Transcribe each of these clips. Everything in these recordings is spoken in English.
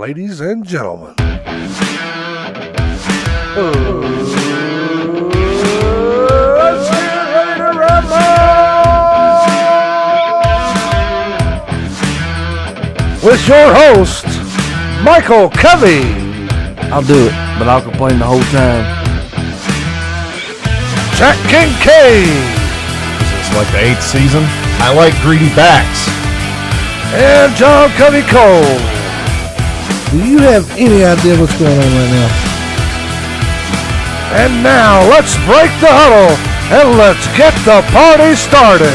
ladies and gentlemen. Let's get ready to rumble! With your host, Michael Covey. I'll do it, but I'll complain the whole time. Jack Kincaid. It's like the 8th season. I like greedy backs. And John Covey Cole. Do you have any idea what's going on right now? And now let's break the huddle and let's get the party started.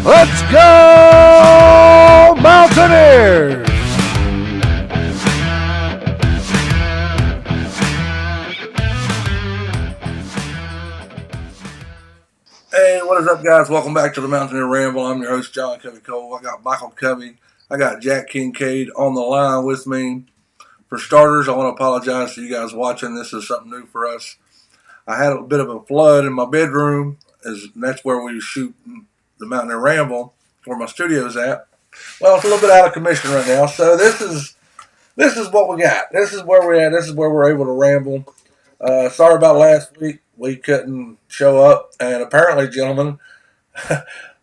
Let's go Mountaineers! Hey, what is up, guys? Welcome back to the Mountaineer Ramble. I'm your host, John Covey Cole. I got Michael Covey. I got Jack Kincaid on the line with me. For starters, I want to apologize to you guys watching. This is something new for us. I had a bit of a flood in my bedroom, and that's where we shoot the Mountaineer Ramble, where my studio's at. Well, it's a little bit out of commission right now, so this is what we got. This is where we're at. This is where we're able to ramble. Sorry about last week. We couldn't show up, and apparently, gentlemen,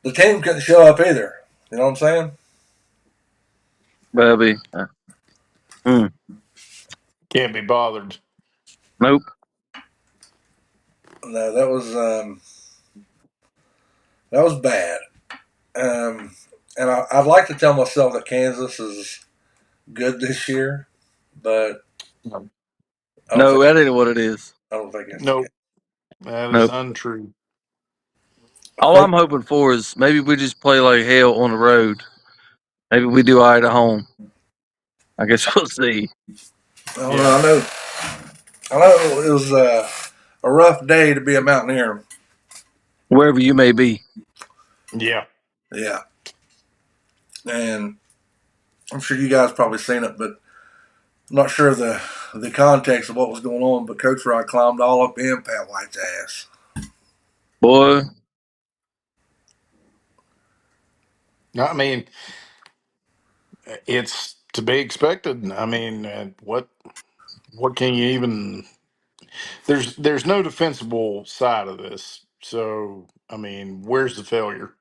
the team couldn't show up either. You know what I'm saying? Baby. Can't be bothered. Nope. No, that was bad. And I'd like to tell myself that Kansas is good this year, but No, that ain't what it is. I don't think it's Nope. That is Nope. untrue. All I'm hoping for is maybe we just play like hell on the road. Maybe we do all right at home. I guess we'll see. I know it was a rough day to be a Mountaineer. Wherever you may be. Yeah. Yeah. And I'm sure you guys probably seen it, but I'm not sure the context of what was going on, but Coach Rod climbed all up in Pat White's ass. Boy. I mean, it's to be expected. I mean, what can you even? There's no defensible side of this. So I mean, where's the failure?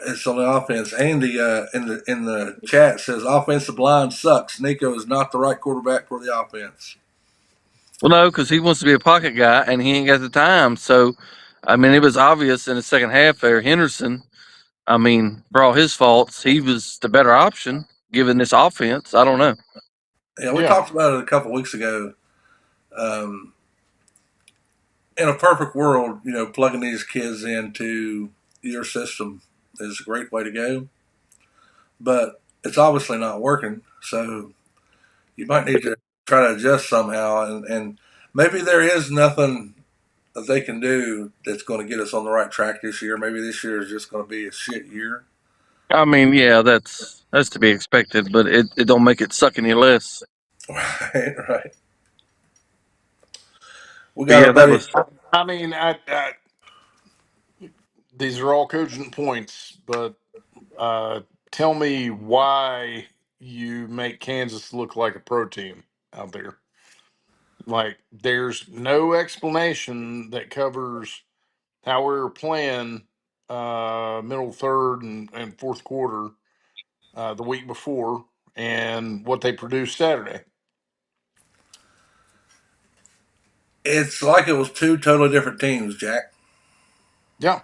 It's on the offense. Andy in the chat says offensive line sucks. Nico is not the right quarterback for the offense. Well, no, because he wants to be a pocket guy and he ain't got the time. So, I mean, it was obvious in the second half there. Henderson, I mean, for all his faults, he was the better option given this offense. I don't know. Yeah, we talked about it a couple weeks ago. In a perfect world, plugging these kids into your system is a great way to go. But it's obviously not working. So you might need to try to adjust somehow. And maybe there is nothing that they can do that's going to get us on the right track this year. Maybe this year is just going to be a shit year. I mean, yeah, that's to be expected, but it don't make it suck any less. Right. We got Yeah, that was. I mean, these are all cogent points, but tell me why you make Kansas look like a pro team out there. Like, there's no explanation that covers how we were playing middle third and fourth quarter the week before and what they produced Saturday. It's like it was two totally different teams, Jack. Yeah.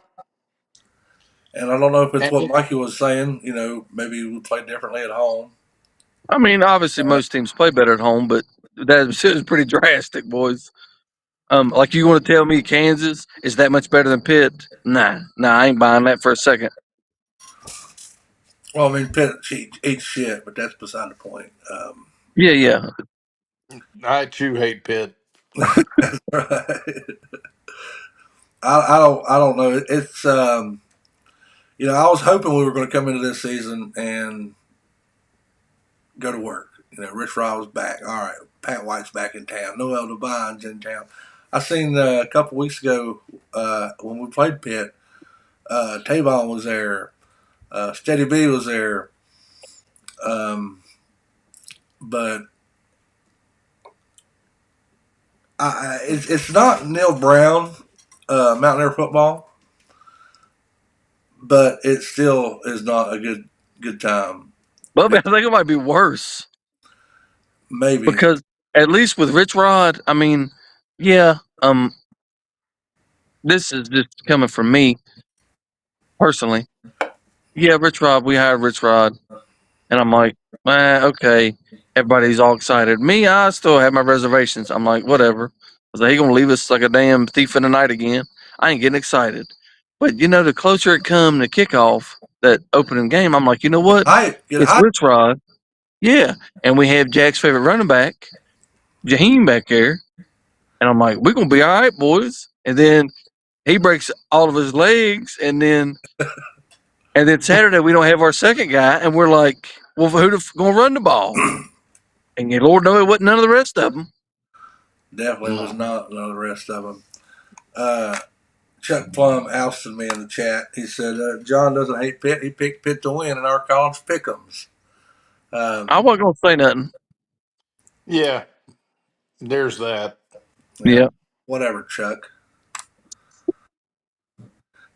And I don't know if it's what And Mikey was saying. Maybe we play differently at home. I mean, obviously most teams play better at home, but that shit is pretty drastic, boys. Like you want to tell me Kansas is that much better than Pitt? Nah, I ain't buying that for a second. Well, I mean, Pitt eats shit, but that's beside the point. Yeah. I too hate Pitt. That's right. I don't know. It's I was hoping we were going to come into this season and go to work. Rich Rod was back. All right, Pat White's back in town. Noel Devine's in town. I seen a couple weeks ago when we played Pitt. Tavon was there. Steady B was there, but it's not Neil Brown, Mountaineer football, but it still is not a good time. But I think it might be worse Maybe because at least with Rich Rod, I mean, yeah, this is just coming from me personally. Yeah, Rich Rod, we hired Rich Rod, and I'm like, okay. Everybody's all excited. Me, I still have my reservations. I'm like, whatever. I was like, he gonna leave us like a damn thief in the night again. I ain't getting excited. But the closer it come to kickoff, that opening game, I'm like, you know what? get It's hype. Rich Rod. Yeah. And we have Jack's favorite running back, Jaheim, back there. And I'm like, we're gonna be all right, boys. And then he breaks all of his legs, and then Saturday we don't have our second guy, and we're like, well, who's gonna run the ball? And Lord know it wasn't none of the rest of them. Definitely was not none of the rest of them. Chuck Plum ousted me in the chat. He said, John doesn't hate Pitt. He picked Pitt to win in our college pick'ems. I wasn't gonna say nothing. Yeah, there's that. Yeah. Whatever, Chuck.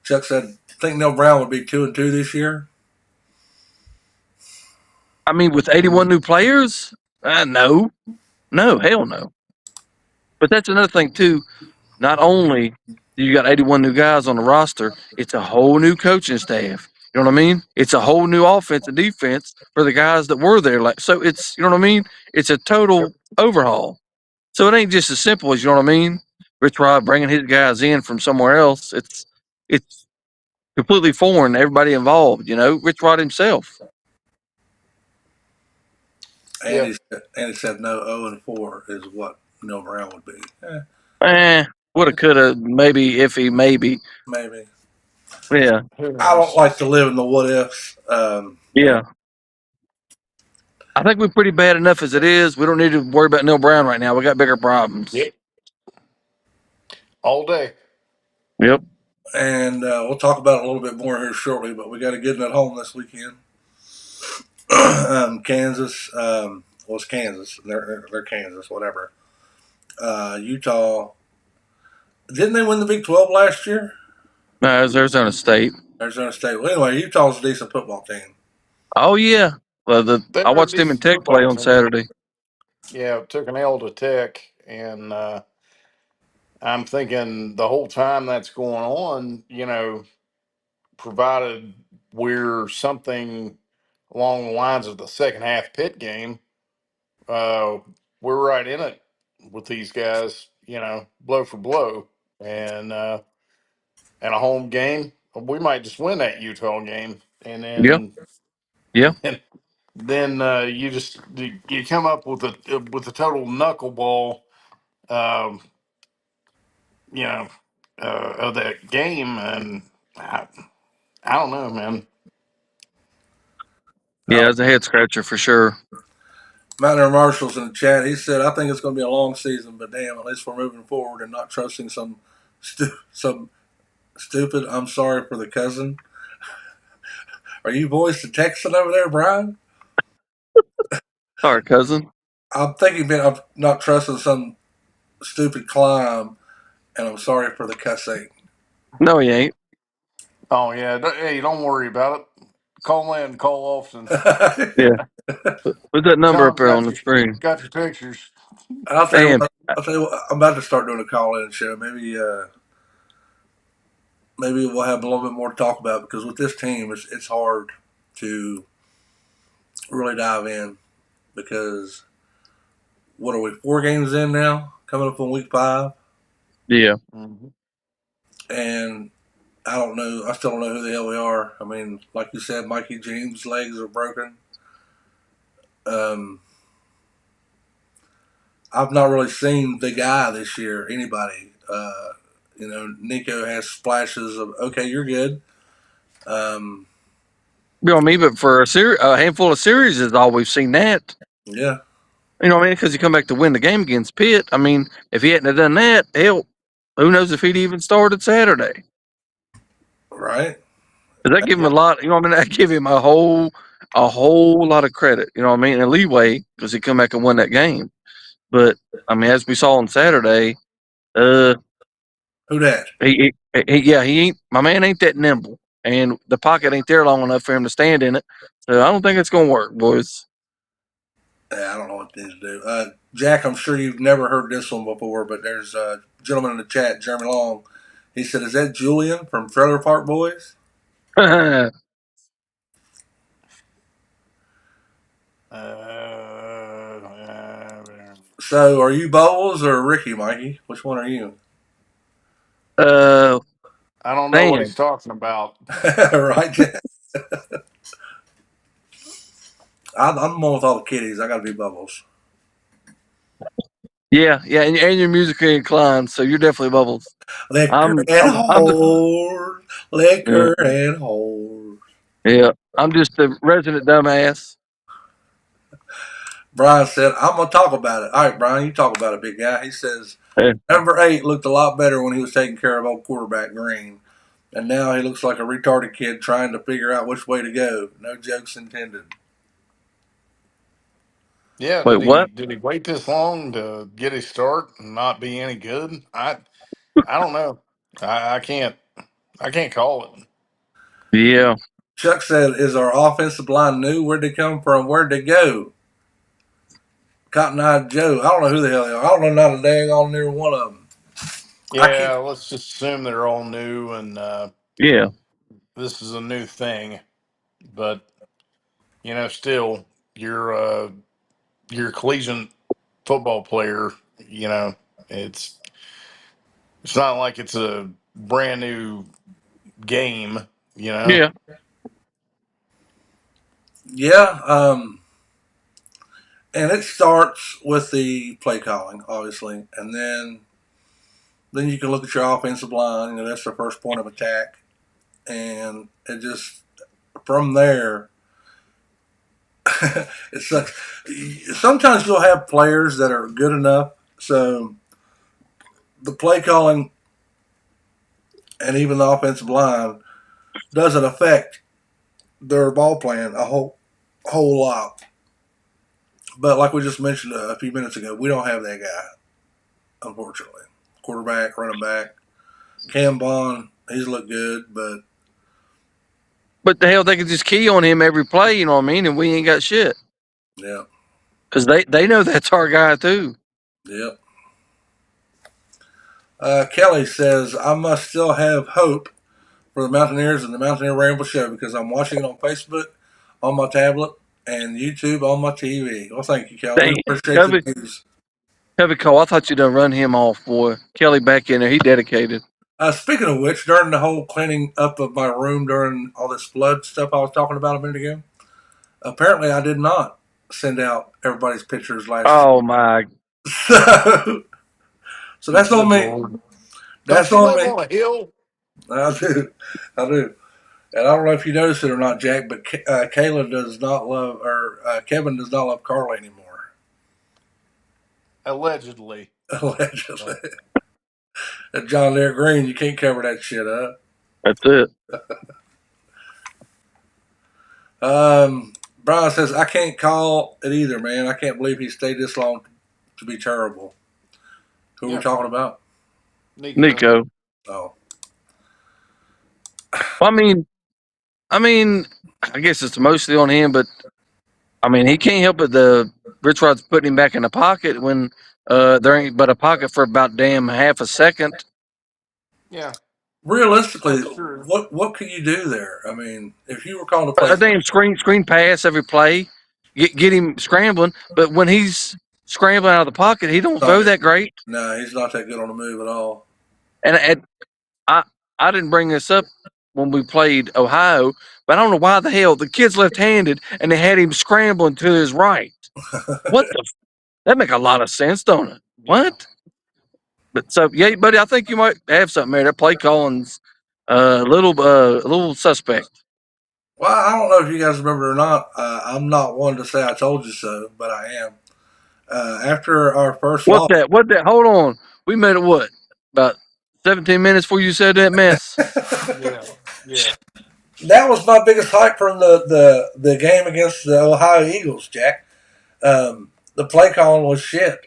Chuck said, think Neil Brown would be 2-2 this year. I mean, with 81 new players, no, hell no. But that's another thing too. Not only do you got 81 new guys on the roster, it's a whole new coaching staff. You know what I mean? It's a whole new offense and defense for the guys that were there. Like, so it's, you know what I mean? It's a total overhaul. So it ain't just as simple as, you know what I mean? Rich Rod bringing his guys in from somewhere else. It's completely foreign to everybody involved. Rich Rod himself. Andy said no, 0-4 is what Neil Brown would be. Woulda, coulda, maybe, iffy, maybe. Maybe. Yeah. I don't like to live in the what ifs. Yeah. I think we're pretty bad enough as it is. We don't need to worry about Neil Brown right now. We got bigger problems. Yep. All day. Yep. And we'll talk about it a little bit more here shortly, but we got a good one at home this weekend. Kansas, it's Kansas. They're Kansas, whatever. Utah. Didn't they win the Big 12 last year? No, it was Arizona State. Arizona State. Well, anyway, Utah's a decent football team. Oh, yeah. Well, I watched him in Tech play on Saturday. Yeah, took an L to Tech, and I'm thinking the whole time that's going on, provided we're something along the lines of the second half Pitt game, we're right in it with these guys, blow for blow, and a home game. We might just win that Utah game, and Yeah. then Yeah. then you come up with a total knuckleball, um, of that game, and I don't know, man. Yeah, it's a head scratcher for sure. Mountaineer Marshall's in the chat. He said, I think it's going to be a long season, but damn, at least we're moving forward and not trusting some stupid, I'm sorry for the cousin. Are you boys to Texan over there, Brian? Sorry, cousin. I'm thinking I'm not trusting some stupid climb, and I'm sorry for the cussing. No, he ain't. Oh yeah, hey, don't worry about it. Call in, call often. Yeah. Put that number up John's there on the screen. got your pictures. I'll tell you Damn. what, I'm about to start doing a call-in show. Maybe we'll have a little bit more to talk about, because with this team, it's hard to really dive in, because what are we, 4 games in now, coming up on week 5? Yeah. Mm-hmm. And I don't know. I still don't know who the hell we are. I mean, like you said, Mikey James' legs are broken. I've not really seen the guy this year. Anybody? Nico has splashes of okay, you're good. Be on me, but for a handful of series is all we've seen that. Yeah. You know what I mean? Because he come back to win the game against Pitt. I mean, if he hadn't have done that, hell, who knows if he'd even started Saturday? Right. 'Cause that give him a lot. You know what I mean? That give him a whole lot of credit. You know what I mean? And leeway because he come back and won that game. But I mean, as we saw on Saturday, Who that? he ain't my man ain't that nimble, and the pocket ain't there long enough for him to stand in it. So I don't think it's gonna work, boys. Yeah, I don't know what these do. Jack, I'm sure you've never heard this one before, but there's a gentleman in the chat, Jeremy Long. He said, "Is that Julian from Trailer Park Boys?" Uh, So, are you Bowles or Ricky, Mikey? Which one are you? I don't know what Man, he's talking about. Right, Jack? I'm the one with all the kiddies. I got to be Bubbles. yeah, and you're musically inclined, so you're definitely Bubbles. Liquor I'm and the whore. Liquor and whore. yeah. I'm just the resident dumbass. Brian said, "I'm gonna talk about it." All right, Brian, you talk about it, big guy. He says, Yeah. "Number 8 looked a lot better when he was taking care of old quarterback Green, and now he looks like a retarded kid trying to figure out which way to go. No jokes intended." Yeah, Wait, what? did he wait this long to get his start and not be any good? I don't know. I can't call it. Yeah, Chuck said, "Is our offensive line new? Where'd they come from? Where'd they go?" Cotton Eye Joe. I don't know who the hell they are. I don't know not a dang on near one of them. Yeah, let's just assume they're all new and yeah. this is a new thing. But still, you're a collegiate football player. It's it's not like it's a brand new game. Yeah. Yeah, and it starts with the play calling, obviously, and then you can look at your offensive line. That's the first point of attack, and it just from there. It sucks. Sometimes you'll have players that are good enough, so the play calling and even the offensive line doesn't affect their ball playing a whole lot. But like we just mentioned a few minutes ago, we don't have that guy, unfortunately. Quarterback, running back, Cam Bond, he's looked good, but But the hell, they can just key on him every play. You know what I mean? And we ain't got shit yeah, because they know that's our guy too. yep. Kelly says, "I must still have hope for the Mountaineers and the Mountaineer Ramble Show because I'm watching it on Facebook, on my tablet, and YouTube on my TV." Well, thank you, Kelly. Dang, We appreciate Covey, the news. Cole, I thought you done run him off, boy. Kelly back in there, he dedicated. Speaking of which, during the whole cleaning up of my room during all this flood stuff I was talking about a minute ago, apparently I did not send out everybody's pictures last Oh my! so, so that's on Good me. Lord. That's Don't you on live me. on a hill? I do. I do. And I don't know if you noticed it or not, Jack, but Kayla does not love, or Kevin does not love Carla anymore. Allegedly. Allegedly. At John Deere Green, you can't cover that shit up. That's it. Brian says, "I can't call it either, man. I can't believe he stayed this long to be terrible." Who are we talking about? Nico. Oh. Well, I mean, I guess it's mostly on him, but I mean, he can't help it. The Rich Rod's putting him back in the pocket when there ain't but a pocket for about damn half a second. Yeah. Realistically, That's true. what can you do there? I mean, if you were calling to play, A damn screen pass every play, get him scrambling. But when he's scrambling out of the pocket, he don't throw that great. no, he's not that good on the move at all. And I didn't bring this up when we played Ohio, but I don't know why the hell the kid's left-handed and they had him scrambling to his right. What the? That make a lot of sense, don't it? What? But so yeah, buddy, I think you might have something there. That play calling's a little suspect. Well, I don't know if you guys remember or not. I'm not one to say I told you so, but I am. After our first What loss, that? What that? Hold on. We made it what? About 17 minutes before you said that mess. Yeah. Yeah. that was my biggest hype from the game against the Ohio Eagles, Jack. The play calling was shit,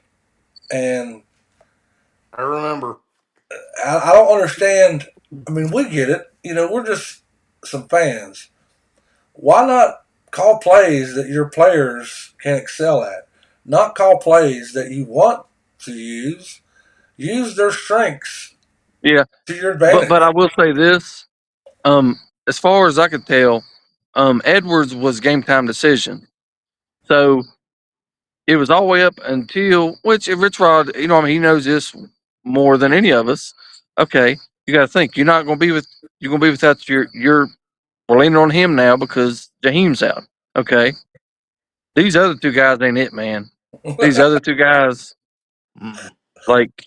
and I remember. I don't understand. I mean, we get it. You know, we're just some fans. Why not call plays that your players can excel at? Not call plays that you want to use. Use their strengths Yeah, to your but advantage. I will say this. As far as I could tell, Edwards was game time decision. So it was all the way up until which if Rich Rod, you know, I mean, he knows this more than any of us. Okay, you got to think you're not going to be with you're going to be without your we're leaning on him now because Jaheim's out. Okay, these other two guys ain't it, man. These other two guys, Mm. like,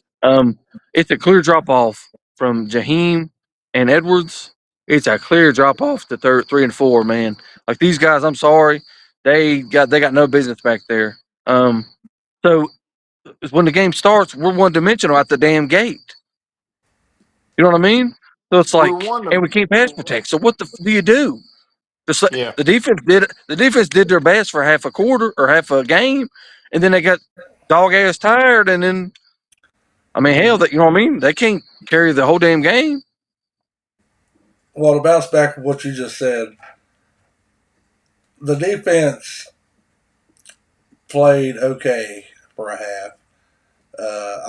it's a clear drop off from Jaheim and Edwards. It's a clear drop off to third, 3 and 4, man. Like these guys, I'm sorry, they got no business back there. So when the game starts, we're one dimensional at the damn gate. You know what I mean? So it's We're like, one and of, we can't pass protect. So what do you do? Just like yeah. the defense did their best for half a quarter or half a game, and then they got dog ass tired, and then I mean, hell, that you know what I mean? They can't carry the whole damn game. Well, to bounce back from what you just said, the defense played okay for a half.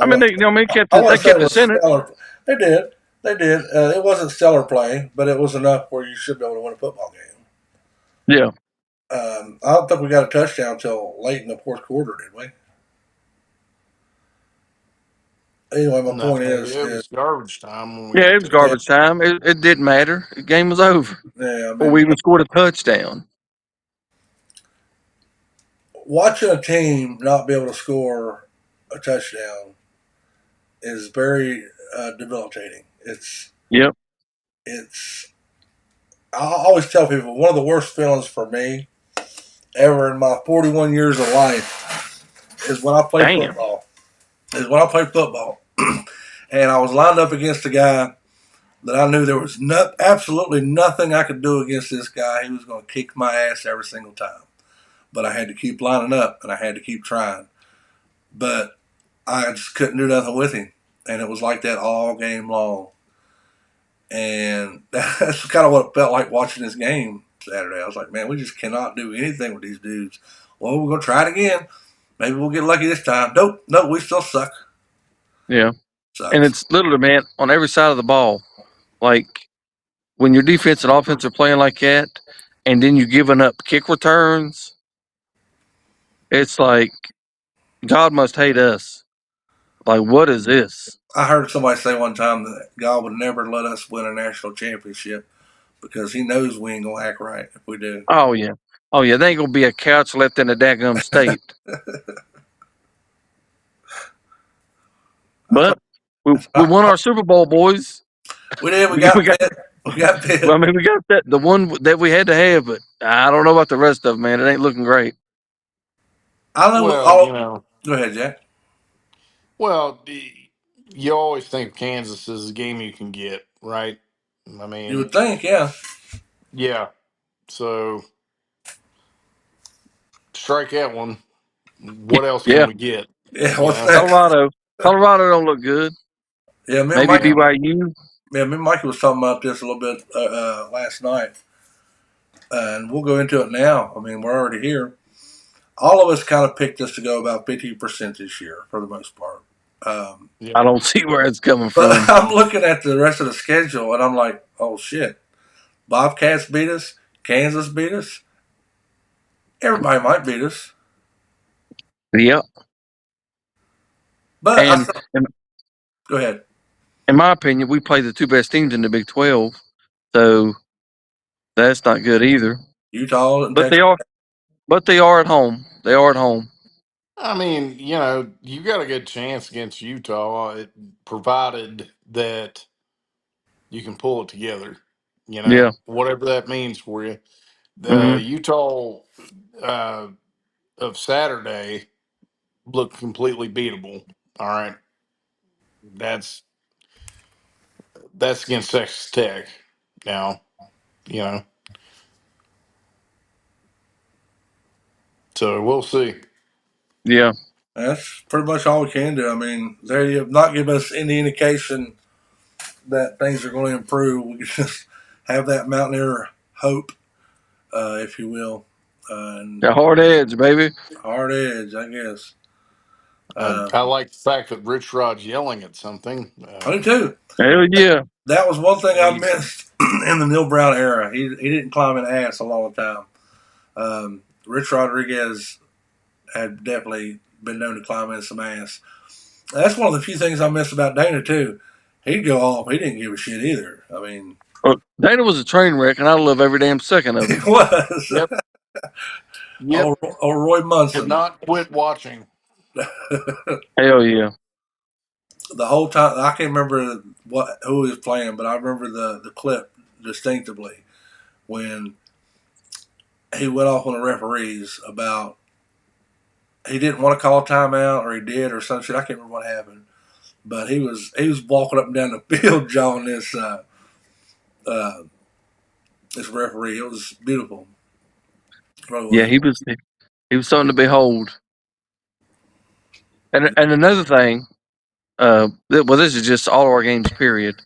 I mean, they, you know, what I mean, I they wouldn't say it kept was us in it. stellar. They did. They did. It wasn't stellar play, but it was enough where you should be able to win a football game. Yeah, I don't think we got a touchdown until late in the fourth quarter, did we? Anyway, my No, point it is was garbage time when we yeah, got it was there. yeah, garbage time. It didn't matter. The game was over, yeah. I or mean, we even scored a touchdown. watching a team not be able to score a touchdown is very debilitating. Yep. It's. I always tell people one of the worst feelings for me ever in my 41 years of life is when I played Damn. football. Is when I played football, and I was lined up against a guy that I knew there was absolutely nothing I could do against this guy. He was going to kick my ass every single time. But I had to keep lining up and I had to keep trying. But I just couldn't do nothing with him. And it was like that all game long. And that's kind of what it felt like watching this game Saturday. I was like, man, we just cannot do anything with these dudes. Well, we're going to try it again. Maybe we'll get lucky this time. Nope, we still suck. Yeah, and Sucks. it's literally, man, on every side of the ball. Like when your defense and offense are playing like that, and then you're giving up kick returns, it's like God must hate us. Like, what is this? I heard somebody say one time that God would never let us win a national championship because he knows we ain't going to act right if we do. Oh yeah, oh yeah. There ain't gonna be a couch left in the daggum state. But we won our Super Bowl, boys. We did. We We, we got got. bit. We got Well, I bit. mean, we got the one that we had to have, but I don't know about the rest of them, man. It ain't looking great. I know. Well, Go ahead, Jack. well, you always think Kansas is a game you can get, right? I You mean, would think, yeah. yeah. So strike that one. What else can Yeah, we get? Yeah, You what's know? next? Colorado don't look good. Yeah, me and Maybe Mike. Yeah. BYU. Yeah, me and Mikey was talking about this a little bit last night, and we'll go into it now. I mean, we're already here. All of us kind of picked us to go about 50% this year for the most part. Yeah. I don't see where it's coming But from. I'm looking at the rest of the schedule, and I'm like, oh shit, Bobcats beat us, Kansas beat us, everybody might beat us. Yep. But And in, go ahead. in my opinion, we play the two best teams in the Big 12, so that's not good either. Utah and But Texas. they are at home. They are at home. I mean, you got a good chance against Utah, provided that you can pull it together. Yeah. Whatever that means for you. The Hmm. Utah uh, of Saturday looked completely beatable. All right, that's against Texas Tech. Now, you know. So we'll see. Yeah. That's pretty much all we can do. I mean, they have not given us any indication that things are going to improve. We can just have that Mountaineer hope, if you will, and The hard edge, baby. hard edge, I guess. I like the fact that Rich Rod's yelling at something. I do too. Hell yeah. That was one thing I He's missed in the Neil Brown era. He didn't climb an ass a lot of time. Rich Rodriguez had definitely been known to climb in some ass. That's one of the few things I miss about Dana too. He'd go off. He didn't give a shit either. I mean, Well, Dana was a train wreck, and I love every damn second of it. it was. yep. Yep. Or Roy Could Munson. not quit watching. Hell yeah. The whole time, I can't remember who he was playing, but I remember the clip distinctively when he went off on the referees about he didn't want to call a timeout or he did or some shit. I can't remember what happened, but he was walking up and down the field jawing this referee. It was beautiful. Really Yeah, he was something to behold. And another thing, well, this is just all our games, period.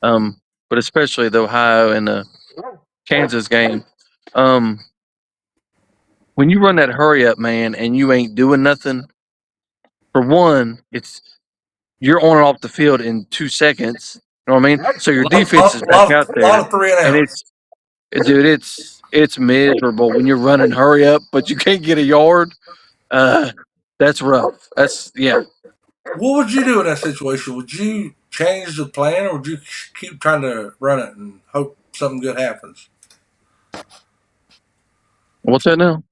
But especially the Ohio and the Kansas game. When you run that hurry up, man, and you ain't doing nothing, for one, you're on and off the field in 2 seconds. You know what I mean? So your defense is back out a there, lot of 3 and and outs. dude, it's miserable when you're running hurry up, but you can't get a yard. That's rough. Yeah. What would you do in that situation? Would you change the plan, or would you keep trying to run it and hope something good happens? What's that now?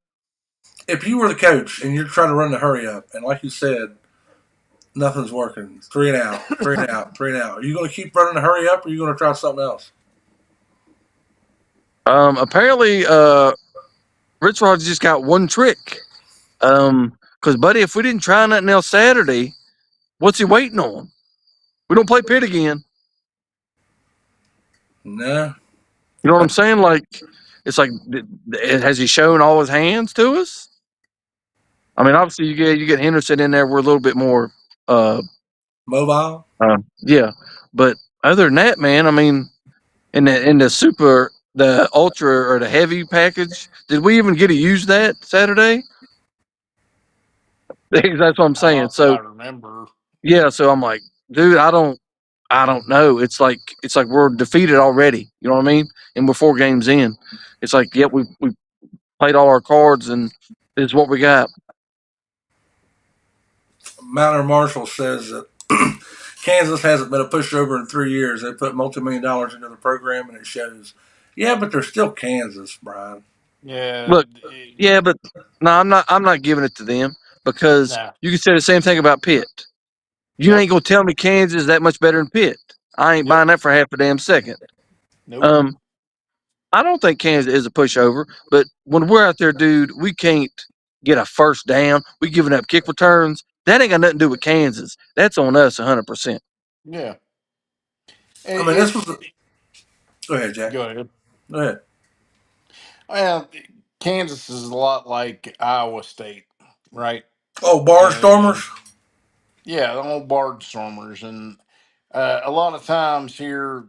If you were the coach and you're trying to run the hurry up, and like you said, nothing's working, 3 and out, 3 and out, 3 and out, are you going to keep running the hurry up, or are you going to try something else? Apparently, Rich Rod's just got one trick. Because, buddy, if we didn't try nothing else Saturday, what's he waiting on? We don't play Pitt again. No. You know what I'm saying? Like, it's like, has he shown all his hands to us? I mean, obviously, you get Henderson in there. We're a little bit more, Mobile? yeah. But other than that, man, I mean, in the ultra or the heavy package, did we even get to use that Saturday? That's what I'm saying. Not that So I remember. yeah, so I'm like, dude, I don't know. It's like we're defeated already. You know what I mean? And we're 4 games in. It's like, yep, we played all our cards, and this is what we got. Mountaineer Marshall says that Kansas hasn't been a pushover in 3 years. They put multi-million dollars into the program, and it shows. Yeah, but they're still Kansas, Brian. Yeah. Look, yeah, but no, I'm not giving it to them because Nah. you can say the same thing about Pitt. You ain't gonna tell me Kansas is that much better than Pitt. I ain't buying that for half a damn second. Nope. I don't think Kansas is a pushover, but when we're out there, dude, we can't get a first down. We giving up kick returns. That ain't got nothing to do with Kansas. That's on us 100%. Yeah. I mean, this was. Go ahead, Jack. Go ahead. Go ahead. Well, Kansas is a lot like Iowa State, right? Oh, And Barnstormers? yeah, the old Barnstormers, and a lot of times here,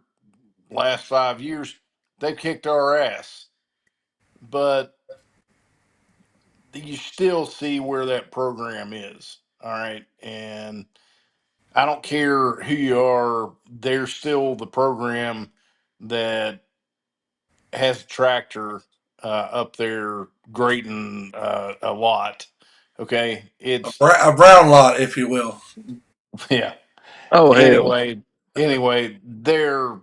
last 5 years, they've kicked our ass, but you still see where that program is. All right, and I don't care who you are, they're still the program that has a tractor up there grading a lot. Okay, it's A brown lot, if you will. yeah. Oh hell, Anyway, they're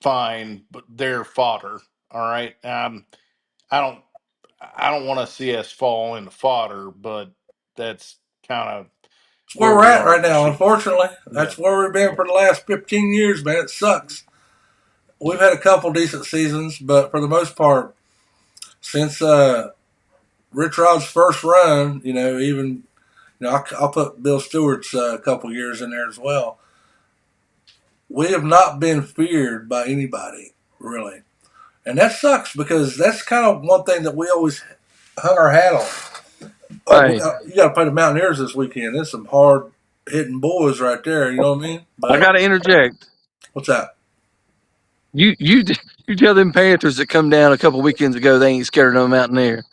fine, but they're fodder. All right. I don't I don't want to see us fall into fodder, but that's kind of It's where where we're we at are right this now, year. unfortunately. Yeah. That's where we've been for the last 15 years, man. It sucks. We've had a couple decent seasons, but for the most part, since Rich Rod's first run, I'll put Bill Stewart's couple years in there as well. We have not been feared by anybody. really. And that sucks because that's kind of one thing that we always hung our hat on. Hey, You got to play the Mountaineers this weekend. There's some hard hitting boys right there. You know what I mean? I But got to interject. what's that? You tell them Panthers that come down a couple weekends ago they ain't scared of no Mountaineer.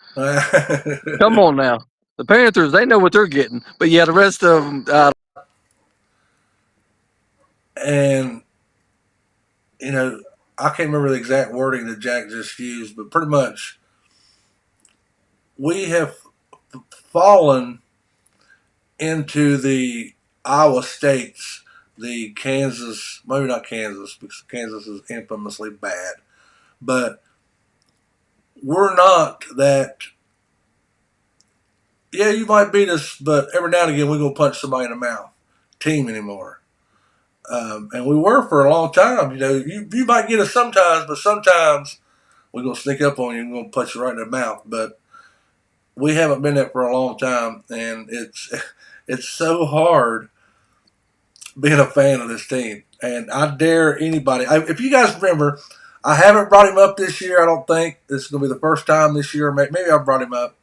Come on now, the Panthers they know what they're getting, but yeah, the rest of them. And you know, I can't remember the exact wording that Jack just used, but pretty much we have fallen into the Iowa States, the Kansas, maybe not Kansas, because Kansas is infamously bad, but we're not that. Yeah, you might beat us, but every now and again we're gonna punch somebody in the mouth. Team anymore. And we were for a long time. You know, you might get us sometimes, but sometimes we're gonna sneak up on you and we're gonna punch you right in the mouth. But we haven't been there for a long time, and it's so hard being a fan of this team. And I dare anybody. If you guys remember, I haven't brought him up this year. I don't think this is gonna be the first time this year. Maybe I brought him up.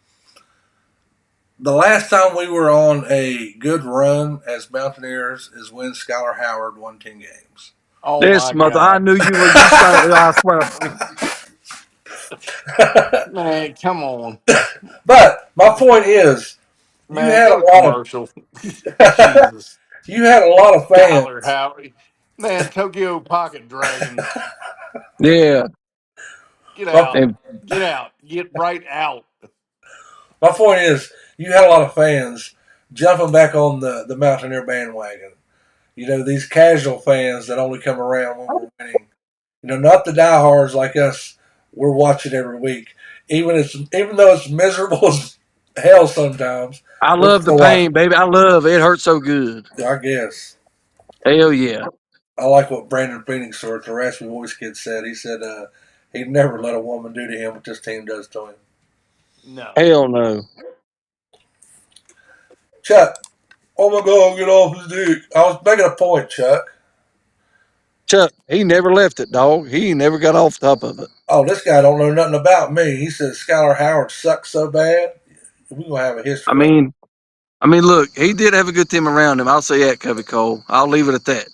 The last time we were on a good run as Mountaineers is when Skylar Howard won 10 games. Oh This my mother, I God, knew you were. I swear. man, come on, But my point is, you man, had go a to lot commercial. of Jesus, you had a lot of Skyler fans. Howie, man, Tokyo Pocket Dragons, Yeah, get My, out, and get out, get right out. my point is, you had a lot of fans jumping back on the Mountaineer bandwagon. You know, these casual fans that only come around when we're winning. You know, not the diehards like us. We're watching every week, even though it's miserable as hell sometimes. I We're love the still watching. pain, baby. I love it. It hurts so good. I guess. Hell yeah. I like what Brandon Phoenix, or the Raspy Voice Kid, said. He said he'd never let a woman do to him what this team does to him. No, Hell no. Chuck, oh my God, get off his dick. I was making a point, Chuck. Chuck, he never left it, dog. He never got off top of it. Oh, this guy don't know nothing about me. He says Skylar Howard sucks so bad. We're going to have a history. I mean, look, he did have a good team around him. I'll say that, Covey Cole. I'll leave it at that.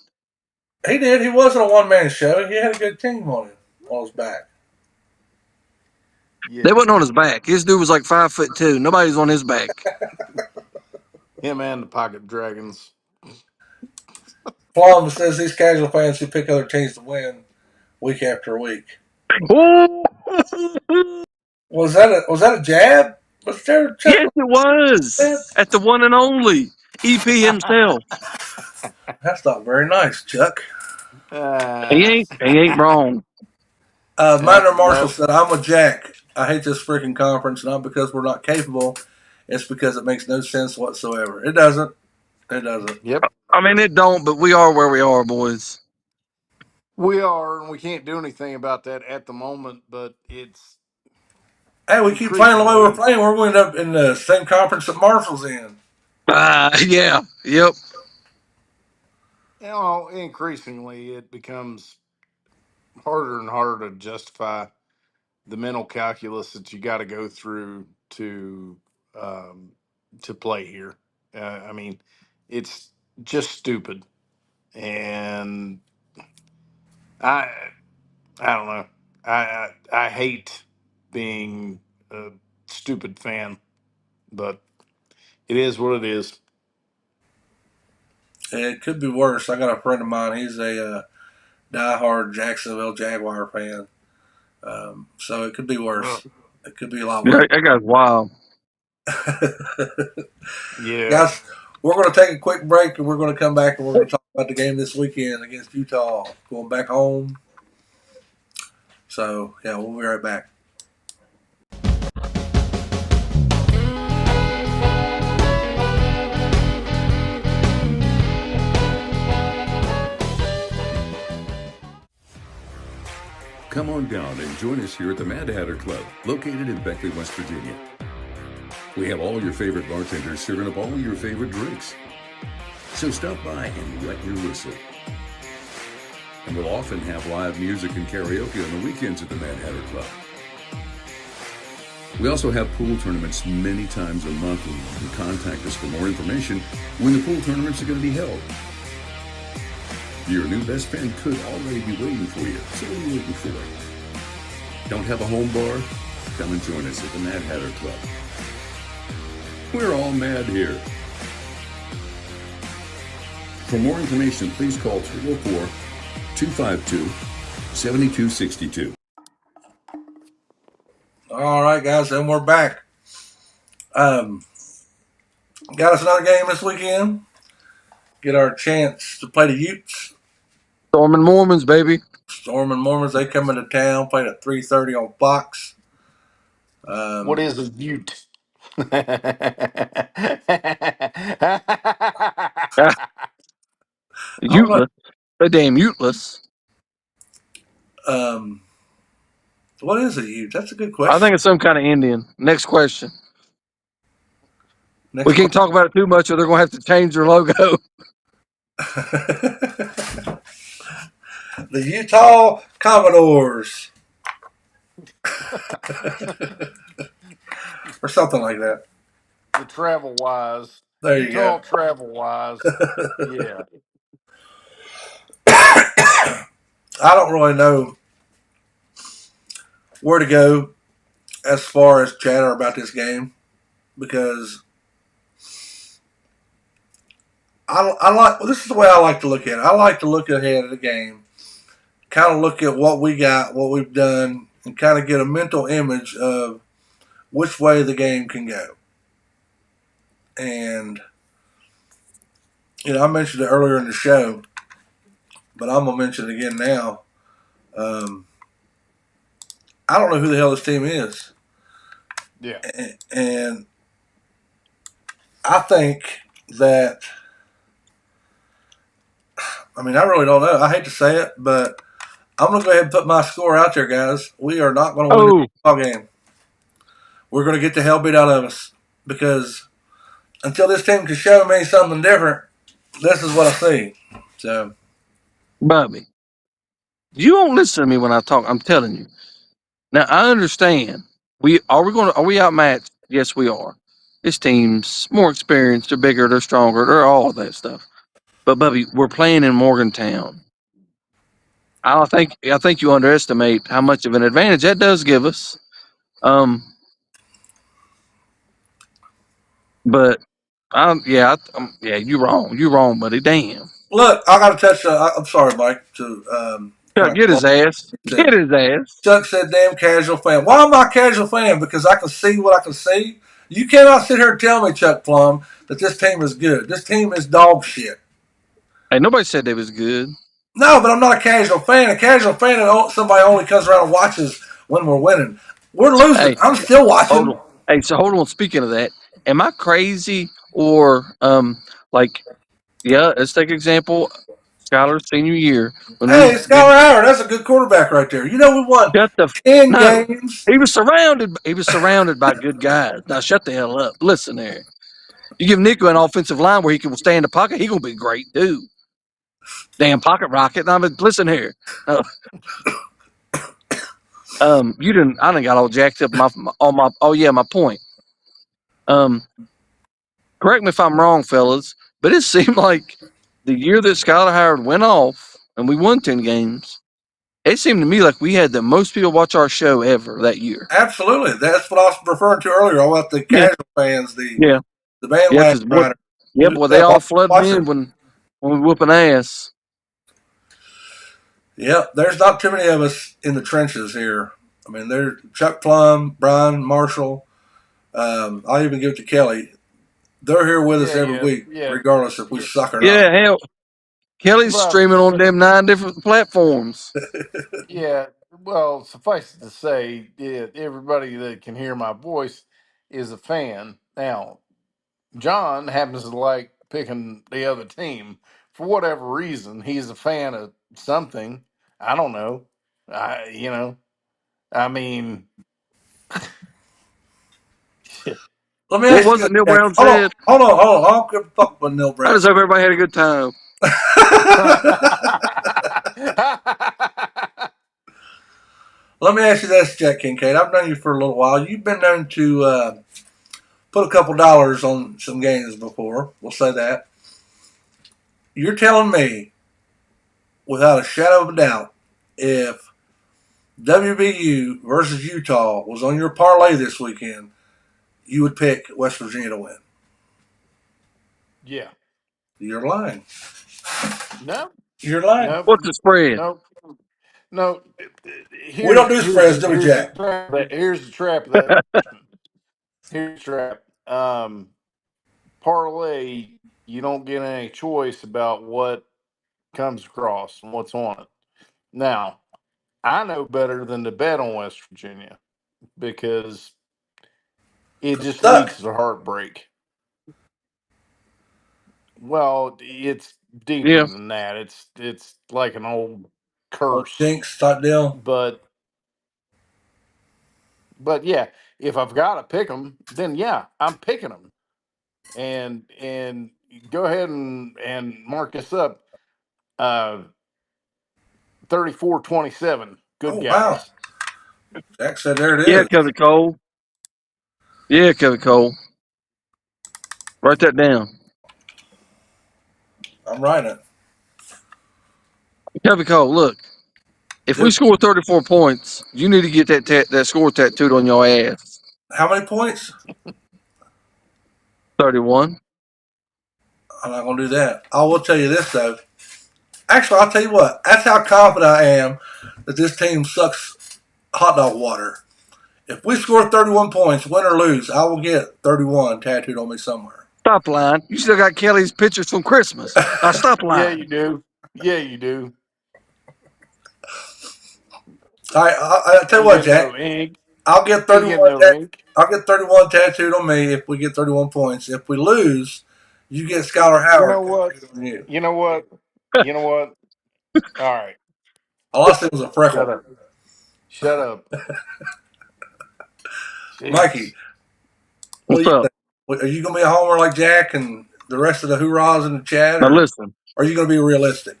He did. He wasn't a one-man show. He had a good team on his back. yeah, They wasn't on his back. His dude was like 5'2". Nobody's on his back. him and the Pocket Dragons. Plum says these casual fans who pick other teams to win week after week. Oh! Was that a jab? Was there Chuck? Yes, it was. At the one and only EP himself. That's not very nice, Chuck. He ain't wrong. Minor Marshall Nope. said, I'm with Jack. I hate this freaking conference, not because we're not capable. It's because it makes no sense whatsoever. It doesn't. It doesn't. Yep, I mean, it don't, but we are where we are, boys. we are, and we can't do anything about that at the moment. But it's Hey, we keep playing the way we're increasingly, playing. We're going to end up in the same conference that Marshall's in. Yeah. Yep. increasingly, it becomes harder and harder to justify the mental calculus that you got to go through um, to play here. I mean, it's just stupid, and I I don't know. I hate being a stupid fan, but it is what it is. It could be worse. I got a friend of mine. He's a diehard Jacksonville Jaguar fan. So it could be worse. It could be a lot Yeah, worse. that guy's wild. Yeah. Guys, we're going to take a quick break and we're going to come back and we're going to talk about the game this weekend against Utah. Going back home. So, yeah, we'll be right back. Come on down and join us here at the Mad Hatter Club, located in Beckley, West Virginia. We have all your favorite bartenders serving up all your favorite drinks. So stop by and wet your whistle. And we'll often have live music and karaoke on the weekends at the Mad Hatter Club. We also have pool tournaments many times a month, and you can contact us for more information when the pool tournaments are going to be held. Your new best friend could already be waiting for you, so what are you waiting for? Don't have a home bar? Come and join us at the Mad Hatter Club. We're all mad here. For more information, please call 304-252-7262. All right, guys, and we're back. Got us another game this weekend. Get our chance to play the Utes. Storming Mormons, baby. Storming Mormons, they come into town, played at 3:30 on Fox. What is a Ute? Uteless. They damn uteless. What is a Ute? That's a good I question. think it's some kind of Indian. Next question. Next We can't talk about it too much, or they're going to have to change their logo. The Utah Commodores. Or something like that. The Travel Wise. There you Utah go. Travel Wise. Yeah. I don't really know where to go as far as chatter about this game because I like, well, this is the way I like to look at it. I like to look ahead of the game, kind of look at what we got, what we've done, and kind of get a mental image of which way the game can go. And, you know, I mentioned it earlier in the show, but I'm going to mention it again now. I don't know who the hell this team is. Yeah. And I think that, I mean, I really don't know. I hate to say it, but I'm going to go ahead and put my score out there, guys. We are not going to win the ball game. We're going to get the hell beat out of us because until this team can show me something different, this is what I see. So, Bobby, you won't listen to me when I talk. I'm telling you. Now I understand. Are we outmatched? Yes, we are. This team's more experienced. They're bigger. They're stronger. They're all of that stuff. But Bubby, we're playing in Morgantown. I think you underestimate how much of an advantage that does give us. But you're wrong. You're wrong, buddy. Damn. look, I got to touch. I'm sorry, Mike. To Get his ass. Get his ass. Chuck said, "Damn casual fan." Why am I a casual fan? Because I can see what I can see. You cannot sit here and tell me, Chuck Plum, that this team is good. This team is dog shit. Hey, nobody said they was good. No, but I'm not a casual fan. A casual fan is somebody only comes around and watches when we're winning. We're losing. Hey, I'm still watching. Hold on. Hey, so hold on. Speaking of that, am I crazy or let's take an example. Skyler's senior year. Hey, Skyler Howard, that's a good quarterback right there. You know we won 10 games. He was surrounded by good guys. Now shut the hell up. Listen there. You give Nico an offensive line where he can stay in the pocket, he gonna be great too. Damn pocket rocket. I mean, listen here. I done got all jacked up my point. Correct me if I'm wrong, fellas, but it seemed like the year that Skyler Howard went off and we won 10 games, it seemed to me like we had the most people watch our show ever that year. Absolutely. That's what I was referring to earlier about the casual fans, the bandwagon riders. Yeah, boy, they all flooded in when we whooping ass. Yep, there's not too many of us in the trenches here. I mean, there's Chuck Plum, Brian Marshall. I'll even give it to Kelly. They're here with us every week, regardless if we suck or not. Yeah, hell, Kelly's streaming on them 9 different platforms. Yeah, well, suffice it to say, everybody that can hear my voice is a fan. Now, John happens to like picking the other team for whatever reason. He's a fan of something. I don't know. I mean, let me ask what was it Neil Brown said? Hold on. I don't give a fuck what Neil Brown. I just hope everybody had a good time. Let me ask you this, Jack Kincaid. I've known you for a little while. You've been known to put a couple dollars on some games before. We'll say that. You're telling me, without a shadow of a doubt, if WVU versus Utah was on your parlay this weekend, you would pick West Virginia to win. Yeah. You're lying. No. You're lying. No. What's the spread? No. No. We don't do spreads, do we, Jack? Here's the trap of that. Here's the trap. Parlay, you don't get any choice about what comes across and what's on it. Now, I know better than to bet on West Virginia because it just Stuck. leads to heartbreak. Well, it's deeper Yeah. than that. It's like an old curse. Jinx type deal. But yeah, if I've got to pick them, then yeah, I'm picking them. And go ahead and mark this up. 34-27. Good Oh, guys. wow. Jack said there it Yeah, is. Kevin Cole. Yeah, Kevin Cole. Write that down. I'm writing it. Kevin Cole, look. If we score 34 points, you need to get that score tattooed on your ass. How many points? 31. I'm not going to do that. I will tell you this, though. Actually, I'll tell you what. That's how confident I am that this team sucks hot dog water. If we score 31 points, win or lose, I will get 31 tattooed on me somewhere. Stop lying. You still got Kelly's pictures from Christmas. Now stop Yeah, lying. you do. Yeah, you do. All right, I'll tell you what, Jack. No ink. I'll get You 31. get no ink. I'll get 31 tattooed on me if we get 31 points. If we lose, you get Skylar Howard. You know what? tattooed on you. You know what? You know what? All right. All I said was a freckle. Shut up. Shut up. Mikey, what What's do you up? think? Are you going to be a homer like Jack and the rest of the hoorahs in the chat? Now Or listen. are you going to be realistic?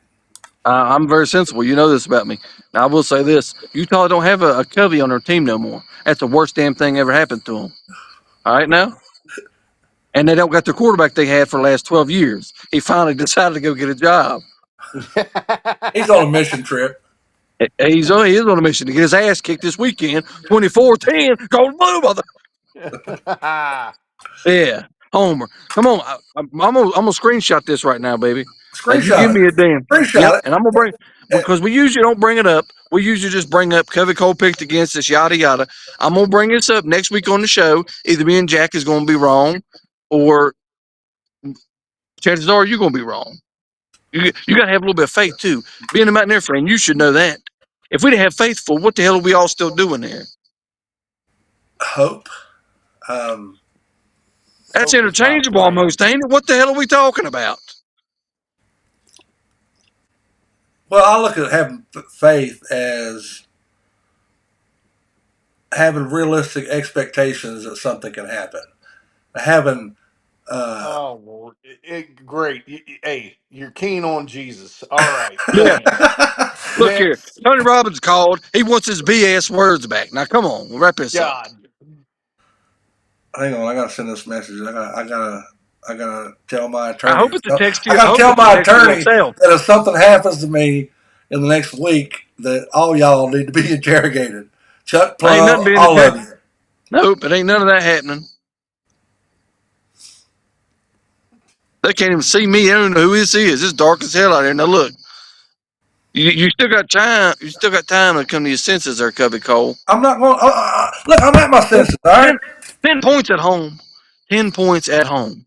I'm very sensible. You know this about me. Now, I will say this. Utah don't have a Covey on their team no more. That's the worst damn thing ever happened to them. All right now? And they don't got the quarterback they had for the last 12 years. He finally decided to go get a job. He's on a mission trip. He is on a mission to get his ass kicked this weekend. 24-10. Golden Blue, mother. Yeah. Homer. Come on. I'm gonna screenshot this right now, baby. And you Screenshot give me it. a damn. Screenshot Yep. it. And I'm gonna bring, because we usually don't bring it up. We usually just bring up Kevin Cole picked against us, yada yada. I'm gonna bring this up next week on the show. Either me and Jack is gonna be wrong, or chances are you're gonna be wrong. You gotta have a little bit of faith too. Being a Mountaineer fan, you should know that. If we didn't have faithful, what the hell are we all still doing there? Hope. That's Hope is interchangeable not almost, ain't it? What the hell are we talking about? Well, I look at having faith as having realistic expectations that something can happen. Having Oh, Lord. Great. Hey, you're keen on Jesus. All right. Yeah. Thanks. Look here. Next. Tony Robbins called. He wants his BS words back. Now, come on. We'll wrap this up. God. hang on, I gotta send this message. I gotta tell my attorney. I hope it's a text to I you. gotta tell my attorney Yourself. that if something happens to me in the next week, that all y'all need to be interrogated. Chuck Ain't Plum, nothing being all of you. Nope, it ain't none of that happening. They can't even see me. I don't know who this is. It's dark as hell out here. Now look, you still got time. You still got time to come to your senses, there, Cubby Cole. I'm not going. Look, I'm at my senses. All right. 10 points at home. 10 points at home.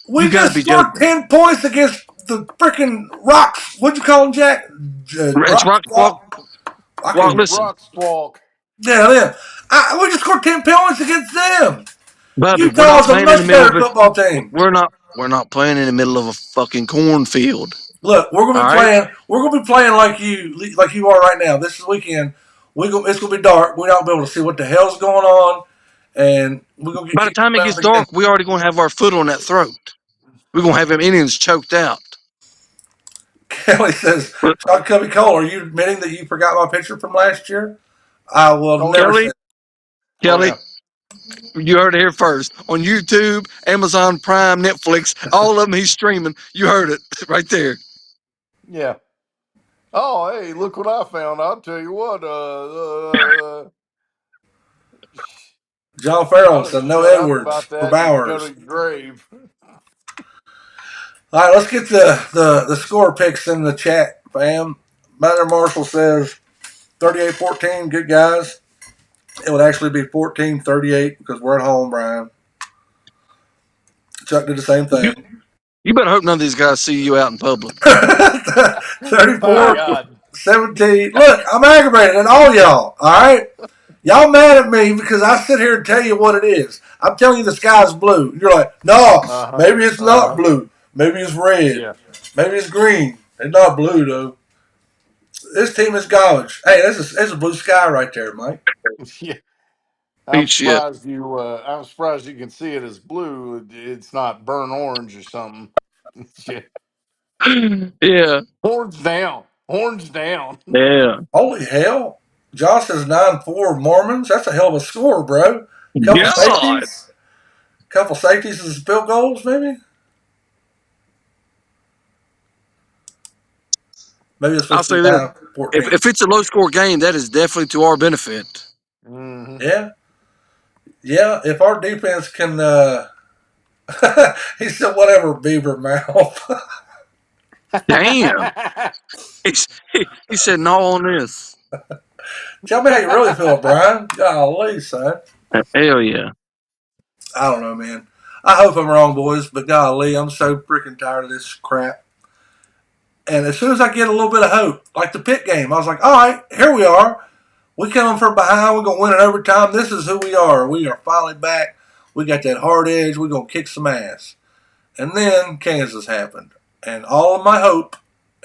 We You gotta just be scored joking. 10 points against the freaking Rocks. What'd you call them, Jack? It's rock squawk. Well, listen, Rock Squawk. Yeah, them. We just scored 10 points against them. Bubby, we're not Utah's a playing in the much middle better of football team. We're not playing in the middle of a fucking cornfield. Look, we're gonna be All playing. We're gonna be playing like you are right now. This is the weekend. It's gonna be dark. We're not gonna be able to see what the hell's going on, and we're gonna get. By the time it gets dark, we already gonna have our foot on that throat. We're gonna have them Indians choked out. Kelly says, But Sean Cubby Cole, are you admitting that you forgot my picture from last year? I will Oh never yeah. say. Oh Kelly, yeah. you heard it here first on YouTube, Amazon Prime, Netflix, all of them. He's streaming. You heard it right there. Yeah. Oh, hey, look what I found. I'll tell you what. John Farrell I'll said, just no shut up Edwards about for that and go to Bowers. the grave. All right, let's get the score picks in the chat, fam. Mother Marshall says 38-14. Good guys. It would actually be 14-38 because we're at home, Brian. Chuck did the same You, thing. you better hope none of these guys see you out in public. My 34 God. 17. Look, I'm aggravated at all y'all. All right? Y'all mad at me because I sit here and tell you what it is. I'm telling you the sky's blue. And you're like, no, Uh huh. maybe it's Uh not huh. blue. Maybe it's red. Yeah. Maybe it's green. It's not blue, though. This team is garbage. Hey, that's a blue sky right there, Mike. Yeah. I'm Eat shit. surprised you. I'm surprised you can see it as blue. It's not burnt orange or something. Shit. Yeah. Horns down. Horns down. Yeah. Holy hell. Josh says 9-4 Mormons. That's a hell of a score, bro. Couple God. safeties. Couple safeties and some field goals, maybe? Maybe it's I'll supposed to say be this. 9-14. If it's a low score game, that is definitely to our benefit. Hmm. Yeah. Yeah, if our defense can he said whatever beaver mouth. Damn. He said no on this. Tell me how you really feel, Brian. Golly, son. Hell yeah. I don't know, man. I hope I'm wrong, boys, but golly, I'm so freaking tired of this crap. And as soon as I get a little bit of hope, like the Pitt game, I was like, all right, here we are. We coming from behind. We're going to win in overtime. This is who we are. We are finally back. We got that hard edge. We're going to kick some ass. And then Kansas happened. And all of my hope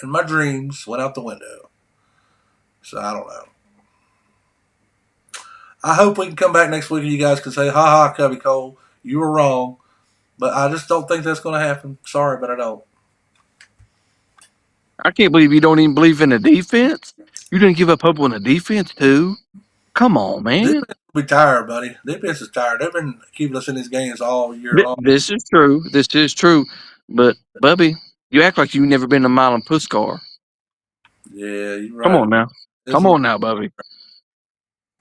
and my dreams went out the window. So I don't know. I hope we can come back next week and you guys can say, ha ha, Cubby Cole, you were wrong. But I just don't think that's going to happen. Sorry, but I don't. I can't believe you don't even believe in the defense. You didn't give up hope on the defense too. Come on, man. Defense will be tired, buddy. Defense is tired. They've been keeping us in these games all year long. This is true. This is true. But Bubby, you act like you've never been to Mile and Puss Car. Yeah, you're right. Come on now. Come on now, Bubby.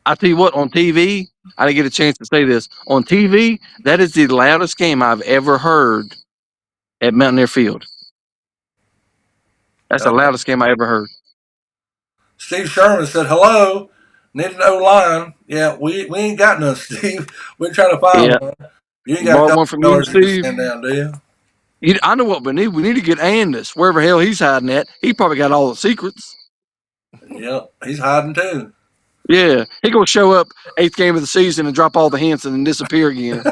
I tell you what, on TV, I didn't get a chance to say this. On TV, that is the loudest game I've ever heard at Mountaineer Field. That's the Okay. loudest game I ever heard. Steve Sherman said, hello, need an O-line. Yeah, we ain't got none, Steve. We're trying to find Yeah. one. You ain't You got a borrowed couple one from you, dollars you can Steve? send down, do you? I know what we need. We need to get Andis, wherever hell he's hiding at. He probably got all the secrets. Yep, he's hiding too. Yeah, he gonna show up 8th game of the season and drop all the hints and then disappear again.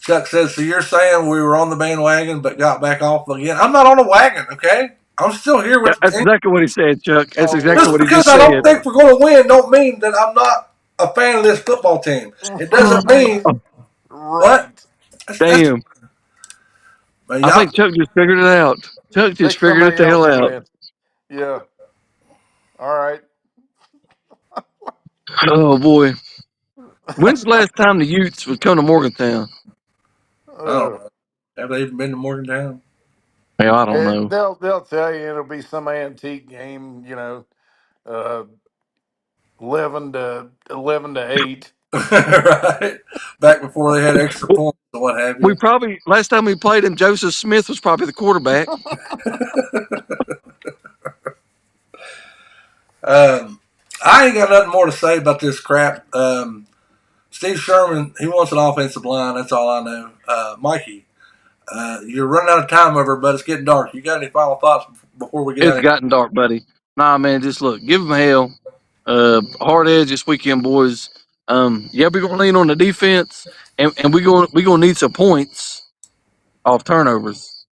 Chuck says, so you're saying we were on the bandwagon but got back off again? I'm not on the wagon, okay? I'm still here with the That's team. exactly what he said, Chuck. That's Oh, exactly Just what he because just I said. don't think we're going to win don't mean that I'm not a fan of this football team. It doesn't mean what? right. Damn, Man, I y'all, think Chuck just figured it out. Chuck just Pick figured it somebody the hell else out. then. Yeah. All right. Oh boy, when's the last time the Utes would come to Morgantown? I don't know. Have they even been to Morgantown? Hell, I don't know. They'll tell you it'll be some antique game. Uh, 11-8. Right? Back before they had extra points or what have We you. probably last time we played him, Joseph Smith was probably the quarterback. I ain't got nothing more to say about this crap. Steve Sherman, he wants an offensive line. That's all I know. Mikey, you're running out of time over, but it's getting dark. You got any final thoughts before we get out It's of here? gotten dark, buddy. Nah, man, just look, give them hell. Hard edge this weekend, boys. Yeah, we're gonna lean on the defense, and we gonna need some points off turnovers.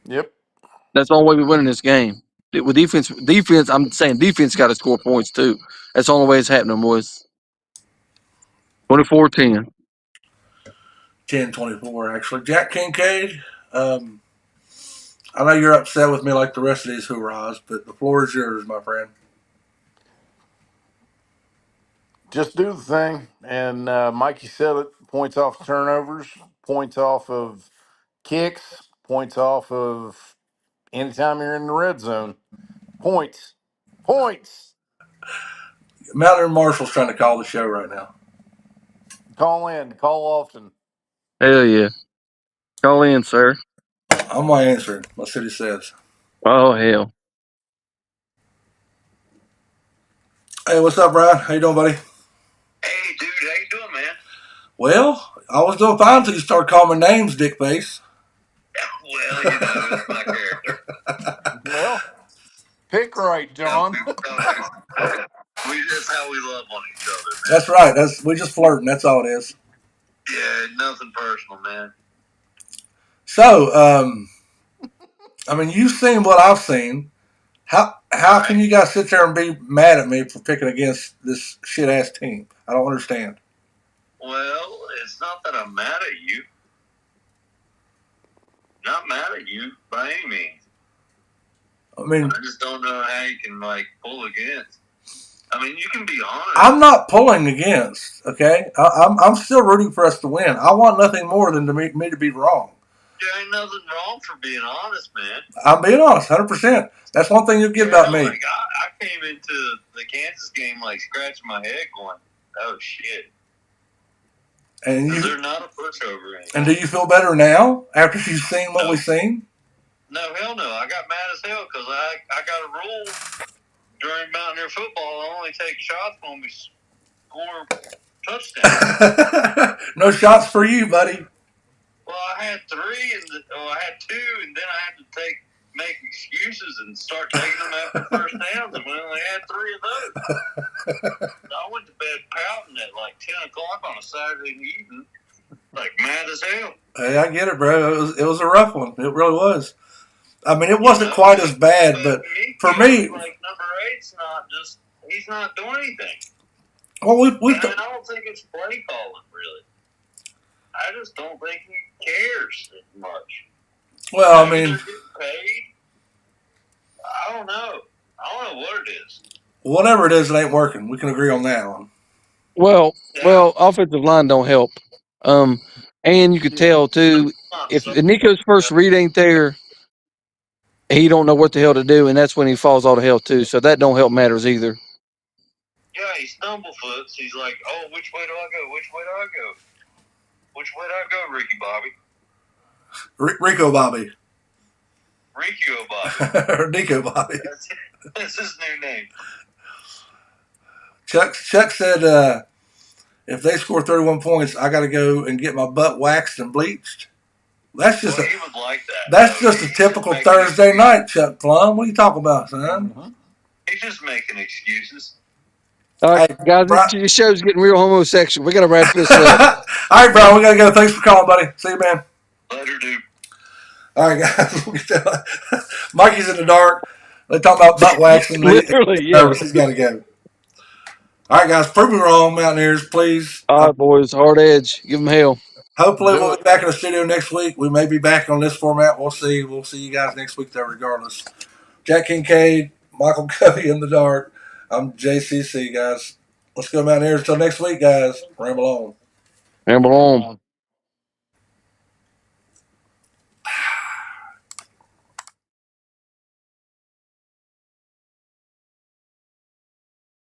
Yep. That's the only way we're winning this game. With defense, I'm saying defense got to score points too. That's the only way it's happening, boys. 24-10. 10-24, actually. Jack Kincaid, I know you're upset with me like the rest of these hoorahs, but the floor is yours, my friend. Just do the thing. And Mikey said it, points off turnovers, points off of kicks, points off of anytime you're in the red zone. Points. Points. Mountaineer Marshall's trying to call the show right now. Call in. Call often. Hell yeah. Call in, sir. I'm going to answer it. Let's see what he says. Oh, hell. Hey, what's up, Brian? How you doing, buddy? Hey, dude, how you doing, man? Well, I was doing fine until you started calling me names, dick face. Well, you know, it's my character. Well, pick right, John. We just how we love on each other, man. That's right. We just flirting. That's all it is. Yeah, nothing personal, man. So, I mean, you've seen what I've seen. How can you guys sit there and be mad at me for picking against this shit ass team? I don't understand. Well, it's not that I'm mad at you. Not mad at you by any means. I mean, I just don't know how you can pull against. I mean, you can be honest. I'm not pulling against. Okay, I'm still rooting for us to win. I want nothing more than me to be wrong. There ain't nothing wrong for being honest, man. I'm being honest, 100%. That's one thing you'll get about me. I came into the Kansas game scratching my head, going, "Oh shit." And they're not a pushover anymore. And do you feel better now after you've seen what we've seen? No, hell no. I got mad as hell because I got a rule during Mountaineer football. I only take shots when we score touchdowns. No shots for you, buddy. Well, I had I had two, and then I had to make excuses and start taking them after first downs, and we only had 3 of those. I went to bed pouting at 10 o'clock on a Saturday evening, mad as hell. Hey, I get it, bro. It was a rough one. It really was. I mean, it wasn't quite as bad, but for me, number 8's he's not doing anything. Well, I don't think it's play calling, really. I just don't think he cares as much. Well, I mean, paid. I don't know. I don't know what it is. Whatever it is, it ain't working. We can agree on that one. Well, offensive line don't help. And you could tell too, if Nico's first read ain't there, he don't know what the hell to do, and that's when he falls all to hell too. So that don't help matters either. Yeah, he stumblefoots. He's like, "Oh, which way do I go? Which way do I go? Which way do I go, Ricky Bobby?" Rico Bobby. Rico Bobby. Or Nico Bobby. That's his new name. Chuck said, if they score 31 points, I got to go and get my butt waxed and bleached. That's just he would like that. That's just a typical Thursday night, Chuck Plum. What are you talking about, son? Mm-hmm. He's just making excuses. All right, guys, this show's getting real homosexual. We got to wrap this up. All right, bro, we got to go. Thanks for calling, buddy. See you, man. Later, dude. All right, guys. Mikey's in the dark. They talk about butt waxing. Literally, yeah. He's got to go. All right, guys. Prove me wrong, Mountaineers, please. All right, boys. Hard edge. Give them hell. Hopefully, we'll be back in the studio next week. We may be back on this format. We'll see. We'll see you guys next week, though, regardless. Jack Kincaid, Michael Covey in the dark. I'm JCC, guys. Let's go, Mountaineers. Until next week, guys. Ramble on. Ramble on.